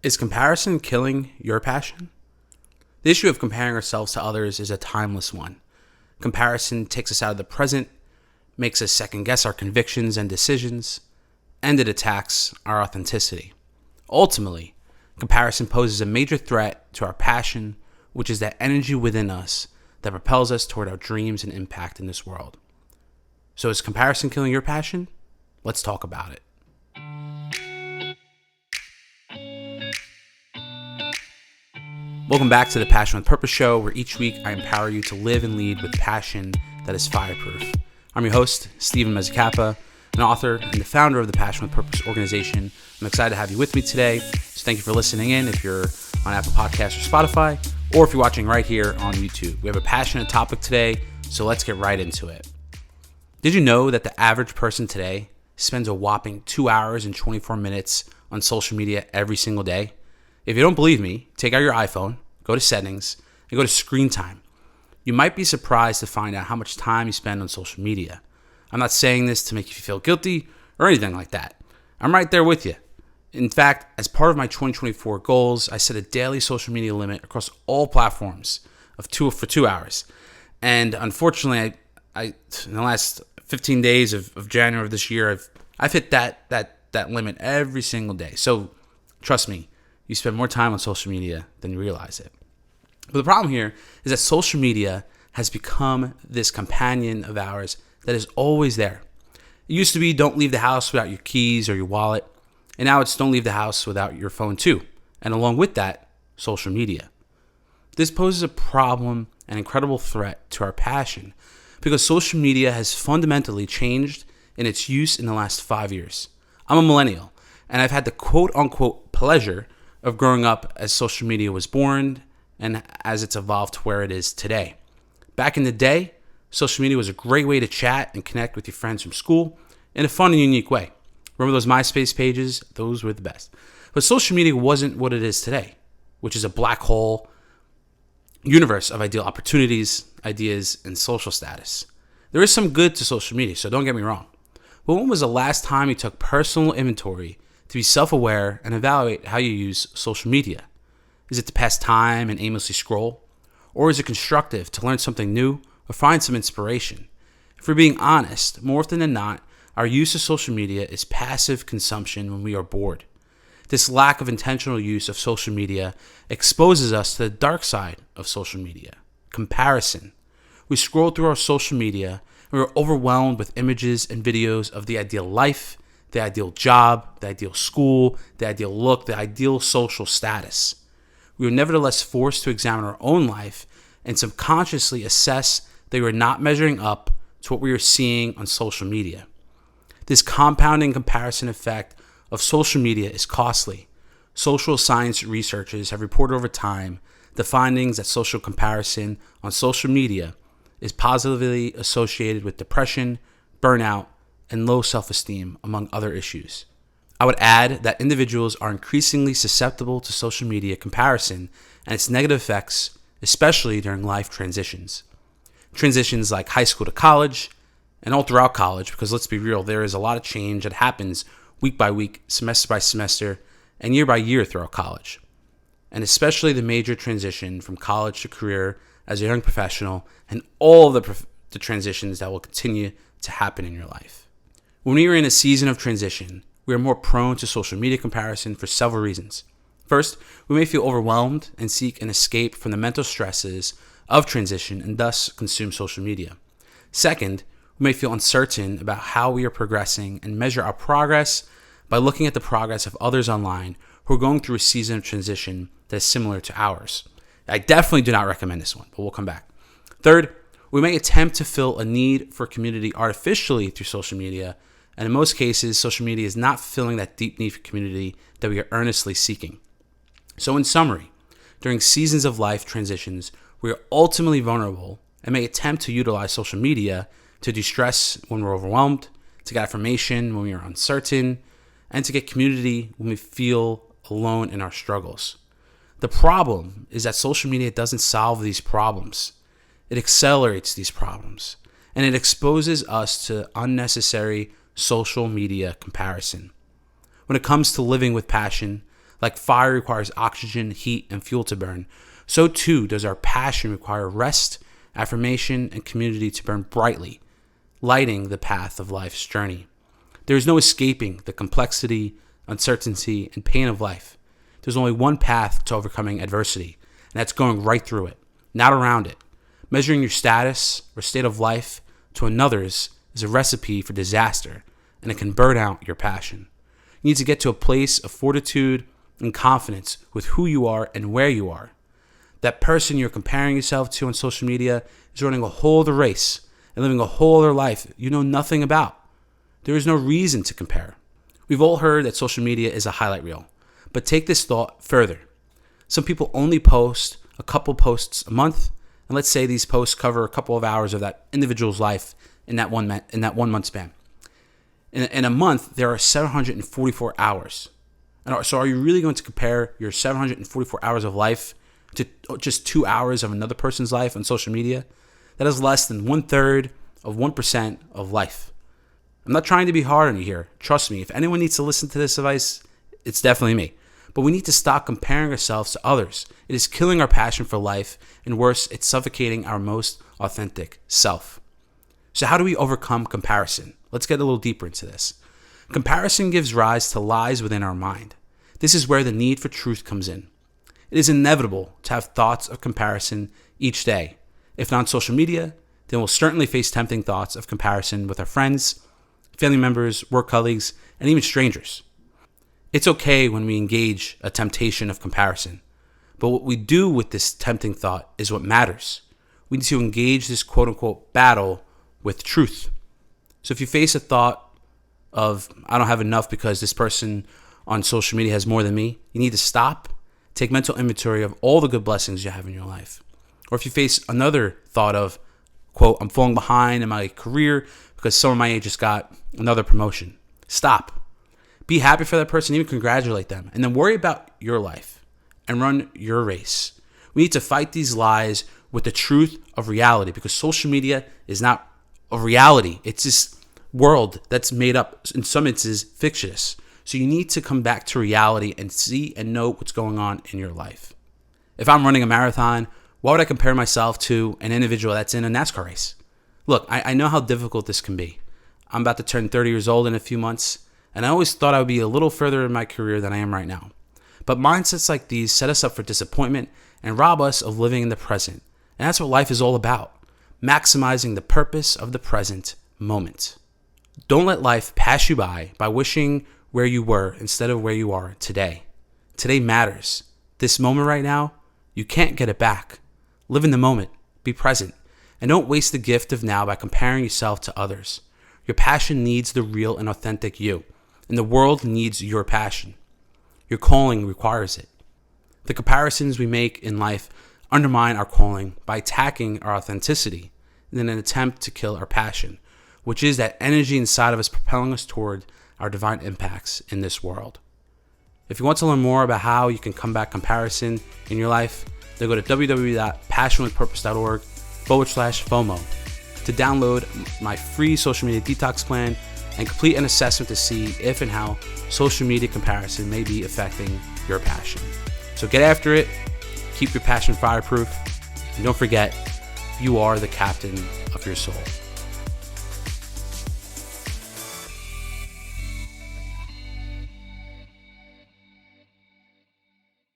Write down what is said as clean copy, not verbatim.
Is comparison killing your passion? The issue of comparing ourselves to others is a timeless one. Comparison takes us out of the present, makes us second guess our convictions and decisions, and it attacks our authenticity. Ultimately, comparison poses a major threat to our passion, which is that energy within us that propels us toward our dreams and impact in this world. So is comparison killing your passion? Let's talk about it. Welcome back to the Passion with Purpose show, where each week I empower you to live and lead with passion that is fireproof. I'm your host, Stephen Mezzacappa, an author and the founder of the Passion with Purpose organization. I'm excited to have you with me today. So thank you for listening in if you're on Apple Podcasts or Spotify, or if you're watching right here on YouTube. We have a passionate topic today, so let's get right into it. Did you know that the average person today spends a whopping 2 hours and 24 minutes on social media every single day? If you don't believe me, take out your iPhone, go to settings, and go to screen time. You might be surprised to find out how much time you spend on social media. I'm not saying this to make you feel guilty or anything like that. I'm right there with you. In fact, as part of my 2024 goals, I set a daily social media limit across all platforms for 2 hours. And unfortunately, I in the last 15 days of January of this year, I've hit that limit every single day. So trust me, you spend more time on social media than you realize it. But the problem here is that social media has become this companion of ours that is always there. It used to be don't leave the house without your keys or your wallet. And now it's don't leave the house without your phone too. And along with that, social media. This poses a problem, an incredible threat to our passion, because social media has fundamentally changed in its use in the last 5 years. I'm a millennial, and I've had the quote-unquote pleasure of growing up as social media was born and as it's evolved to where it is today. Back in the day, social media was a great way to chat and connect with your friends from school in a fun and unique way. Remember those MySpace pages? Those were the best. But social media wasn't what it is today, which is a black hole universe of ideal opportunities, ideas, and social status. There is some good to social media, so don't get me wrong. But when was the last time you took personal inventory to be self-aware and evaluate how you use social media? Is it to pass time and aimlessly scroll? Or is it constructive to learn something new or find some inspiration? If we're being honest, more often than not, our use of social media is passive consumption when we are bored. This lack of intentional use of social media exposes us to the dark side of social media, comparison. We scroll through our social media and we're overwhelmed with images and videos of the ideal life, the ideal job, the ideal school, the ideal look, the ideal social status. We are nevertheless forced to examine our own life and subconsciously assess that we are not measuring up to what we are seeing on social media. This compounding comparison effect of social media is costly. Social science researchers have reported over time the findings that social comparison on social media is positively associated with depression, burnout, and low self-esteem, among other issues. I would add that individuals are increasingly susceptible to social media comparison and its negative effects, especially during life transitions. Transitions like high school to college, and all throughout college, because let's be real, there is a lot of change that happens week by week, semester by semester, and year by year throughout college. And especially the major transition from college to career as a young professional, and all of the transitions that will continue to happen in your life. When we are in a season of transition, we are more prone to social media comparison for several reasons. First, we may feel overwhelmed and seek an escape from the mental stresses of transition and thus consume social media. Second, we may feel uncertain about how we are progressing and measure our progress by looking at the progress of others online who are going through a season of transition that is similar to ours. I definitely do not recommend this one, but we'll come back. Third, we may attempt to fill a need for community artificially through social media, and in most cases, social media is not fulfilling that deep need for community that we are earnestly seeking. So in summary, during seasons of life transitions, we are ultimately vulnerable and may attempt to utilize social media to de-stress when we're overwhelmed, to get affirmation when we are uncertain, and to get community when we feel alone in our struggles. The problem is that social media doesn't solve these problems. It accelerates these problems, and it exposes us to unnecessary social media comparison. When it comes to living with passion, Like fire requires oxygen, heat, and fuel to burn, so too does our passion require rest, affirmation, and community to burn brightly, lighting the path of life's journey. There is no escaping the complexity, uncertainty, and pain of life. There's only one path to overcoming adversity, and that's going right through it, not around it. Measuring your status or state of life to another's is a recipe for disaster, and it can burn out your passion. You need to get to a place of fortitude and confidence with who you are and where you are. That person you're comparing yourself to on social media is running a whole other race and living a whole other life you know nothing about. There is no reason to compare. We've all heard that social media is a highlight reel, but take this thought further. Some people only post a couple posts a month, and let's say these posts cover a couple of hours of that individual's life in that 1 month span. In a month, there are 744 hours. And so are you really going to compare your 744 hours of life to just 2 hours of another person's life on social media? That is less than 1/3 of 1% of life. I'm not trying to be hard on you here. Trust me, if anyone needs to listen to this advice, it's definitely me. But we need to stop comparing ourselves to others. It is killing our passion for life, and worse, it's suffocating our most authentic self. So how do we overcome comparison? Let's get a little deeper into this. Comparison gives rise to lies within our mind. This is where the need for truth comes in. It is inevitable to have thoughts of comparison each day. If not on social media, then we'll certainly face tempting thoughts of comparison with our friends, family members, work colleagues, and even strangers. It's okay when we engage a temptation of comparison, but what we do with this tempting thought is what matters. We need to engage this quote-unquote battle with truth. So if you face a thought of, I don't have enough because this person on social media has more than me, you need to stop, take mental inventory of all the good blessings you have in your life. Or if you face another thought of, quote, I'm falling behind in my career because someone my age just got another promotion, stop. Be happy for that person, even congratulate them, and then worry about your life and run your race. We need to fight these lies with the truth of reality, because social media is not a reality. It's this world that's made up, in some instances, fictitious. So you need to come back to reality and see and know what's going on in your life. If I'm running a marathon, why would I compare myself to an individual that's in a NASCAR race? Look, I know how difficult this can be. I'm about to turn 30 years old in a few months, and I always thought I would be a little further in my career than I am right now. But mindsets like these set us up for disappointment and rob us of living in the present. And that's what life is all about, maximizing the purpose of the present moment. Don't let life pass you by wishing where you were instead of where you are today. Today matters. This moment right now, you can't get it back. Live in the moment, be present, and don't waste the gift of now by comparing yourself to others. Your passion needs the real and authentic you, and the world needs your passion. Your calling requires it. The comparisons we make in life undermine our calling by attacking our authenticity in an attempt to kill our passion, which is that energy inside of us propelling us toward our divine impacts in this world. If you want to learn more about how you can combat comparison in your life, then go to www.passionwithpurpose.org/FOMO to download my free social media detox plan and complete an assessment to see if and how social media comparison may be affecting your passion. So get after it, keep your passion fireproof, and don't forget, you are the captain of your soul.